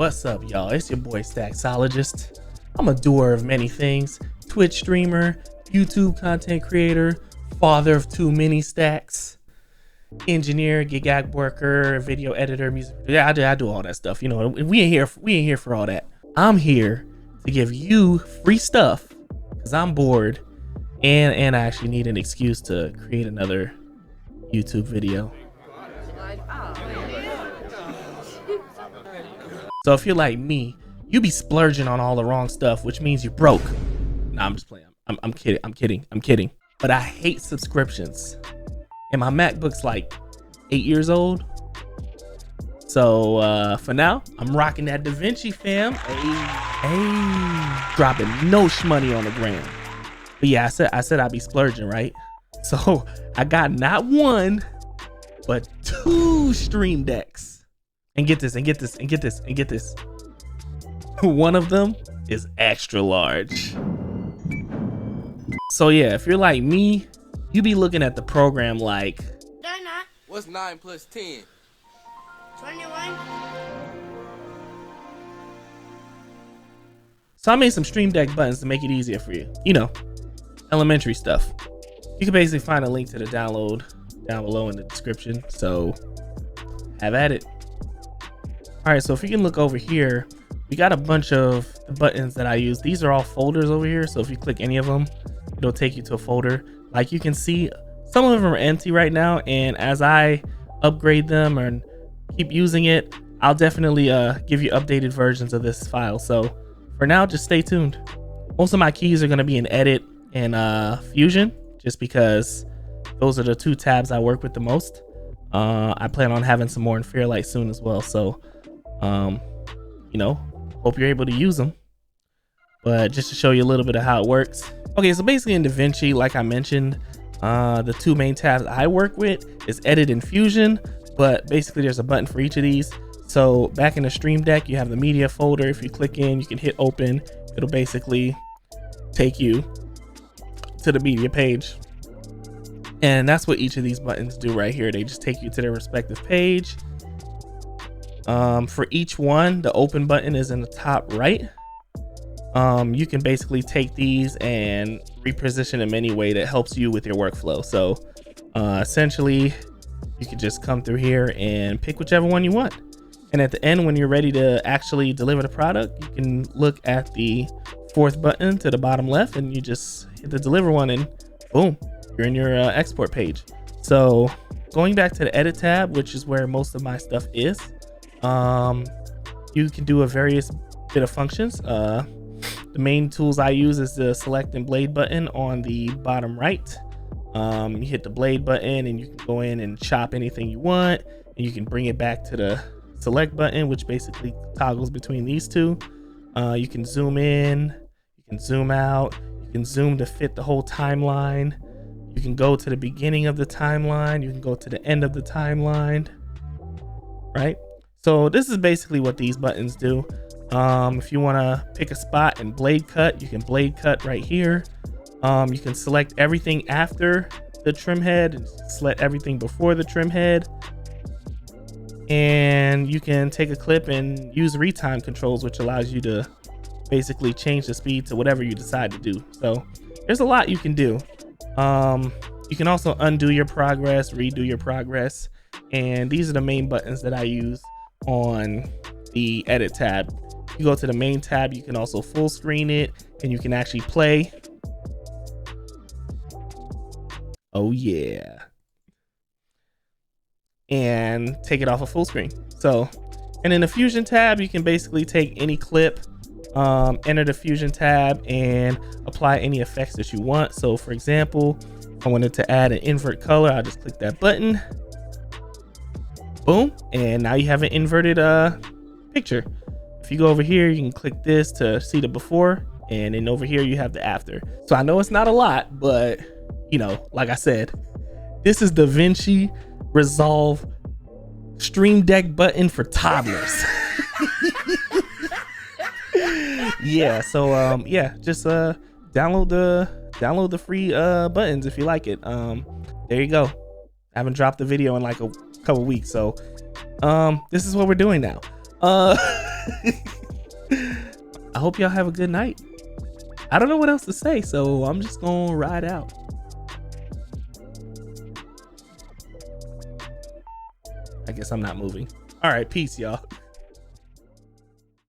What's up, y'all? It's your boy Stacksologist. I'm a doer of many things: Twitch streamer, YouTube content creator, father of 2 mini stacks, engineer, gig worker, video editor, music. Yeah, I do all that stuff. You know, we ain't here for all that. I'm here to give you free stuff because I'm bored and I actually need an excuse to create another YouTube video. So if you're like me, you be splurging on all the wrong stuff, which means you're broke. Nah, I'm just playing. I'm kidding. But I hate subscriptions. And my MacBook's like 8 years old. So for now, I'm rocking that Davinci, fam. Hey, dropping no shmoney on the gram. But yeah, I said I'd be splurging, right? So I got not 1, but 2 Stream Decks. And get this. One of them is extra large. So yeah, if you're like me, you be looking at the program like, They're not. What's 9 plus 10? 21. So I made some Stream Deck buttons to make it easier for you. You know, elementary stuff. You can basically find a link to the download down below in the description. So have at it. All right, so if you can look over here, we got a bunch of the buttons that I use. These are all folders over here. So if you click any of them, it'll take you to a folder. Like you can see, some of them are empty right now. And as I upgrade them and keep using it, I'll definitely give you updated versions of this file. So for now, just stay tuned. Most of my keys are gonna be in Edit and Fusion, just because those are the 2 tabs I work with the most. I plan on having some more in Fairlight soon as well. So, you know, hope you're able to use them. But just to show you a little bit of how it works. Okay, so basically in Davinci, like I mentioned, the 2 main tabs I work with is Edit and Fusion, but basically there's a button for each of these. So back in the Stream Deck, you have the media folder. If you click in, you can hit open. It'll basically take you to the media page. And that's what each of these buttons do right here. They just take you to their respective page. For each one, the open button is in the top right. You can basically take these and reposition them any way that helps you with your workflow. So essentially, you can just come through here and pick whichever one you want. And at the end, when you're ready to actually deliver the product, you can look at the 4th button to the bottom left and you just hit the deliver one and boom, you're in your export page. So going back to the edit tab, which is where most of my stuff is, you can do a various bit of functions. The main tools I use is the select and blade button on the bottom right. You hit the blade button and you can go in and chop anything you want, and you can bring it back to the select button, which basically toggles between these 2. You can zoom in, you can zoom out, you can zoom to fit the whole timeline. You can go to the beginning of the timeline, you can go to the end of the timeline, right? So this is basically what these buttons do. If you want to pick a spot and blade cut, you can blade cut right here. You can select everything after the trim head and select everything before the trim head. And you can take a clip and use retime controls, which allows you to basically change the speed to whatever you decide to do. So there's a lot you can do. You can also undo your progress, redo your progress. And these are the main buttons that I use on the edit tab. You go to the main tab, you can also full screen it and you can actually play. Oh yeah. And take it off of full screen. So, and in the Fusion tab, you can basically take any clip, enter the Fusion tab and apply any effects that you want. So for example, if I wanted to add an invert color, I'll just click that button. Boom, and now you have an inverted picture. If you go over here, you can click this to see the before, and then over here you have the after. So I know it's not a lot, but you know, like I said, this is Davinci Resolve Stream Deck button for toddlers. Yeah, so yeah, just download the free buttons if you like it. There you go. I haven't dropped the video in like a couple weeks, so this is what we're doing now. I hope y'all have a good night. I don't know what else to say, so I'm just gonna ride out. I guess I'm not moving. All right, peace, y'all.